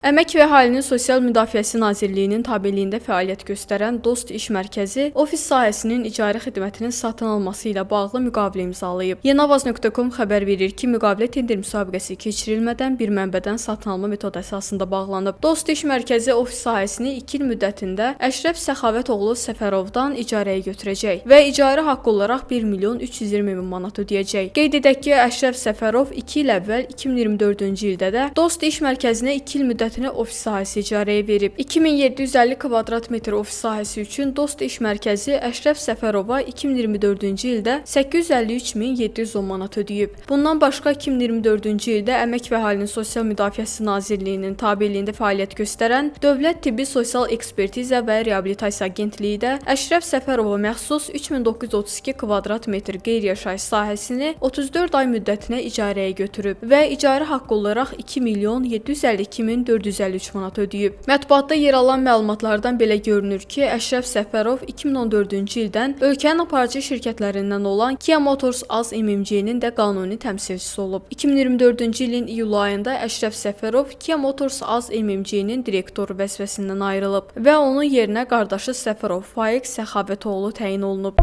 Əmək və Əhalinin Sosial Müdafiəsi Nazirliyinin tabeliyində fəaliyyət göstərən Dost İş Mərkəzi ofis sahəsinin icari xidmətinin satın alınması ilə bağlı müqavilə imzalayıb. Yenavaz.com xəbər verir ki, müqavilə tender müsabiqəsi keçirilmədən bir mənbədən satın alma metodu əsasında bağlanıb. Dost İş Mərkəzi ofis sahəsini 2 il müddətində Əşrəf Səxavətoğlu Səfərovdan icarəyə götürəcək və icari haqqı olaraq 1.320.000 manat ödəyəcək. Qeyd edək ki, Əşrəf Səfərov 2 il əvvəl 2024-cü ildə də Dost İş Mərkəzinə 2 il müddətində ofis sahəsi icarəyə verib. 2750 kvadrat metr ofis sahəsi üçün Dost İş Mərkəzi Əşrəf Səfərova 2024-cü ildə 853.710 manat ödəyib. Bundan başqa 2024-cü ildə Əmək və Əhalinin Sosial Müdafiəsi Nazirliyinin tabeliyində fəaliyyət göstərən Dövlət Tibbi Sosial Ekspertiza və Reabilitasiya Agentliyi də Əşrəf Səfərova məxsus 3932 kvadrat metr qeyri-yaşayış sahəsini 34 ay müddətinə icarəyə götürüb və icari haqqı olaraq 2.752.453 manat ödəyib. Mətbuatda yer alan məlumatlardan belə görünür ki, Əşrəf Səfərov 2014-cü ildən ölkənin aparıcı şirkətlərindən olan Kia Motors AZ MMC-nin də qanuni təmsilçisi olub. 2024-cü ilin iyul ayında Əşrəf Səfərov Kia Motors AZ MMC-nin direktoru vəzifəsindən ayrılıb və onun yerinə qardaşı Səfərov Faiq Səxavətoğlu təyin olunub.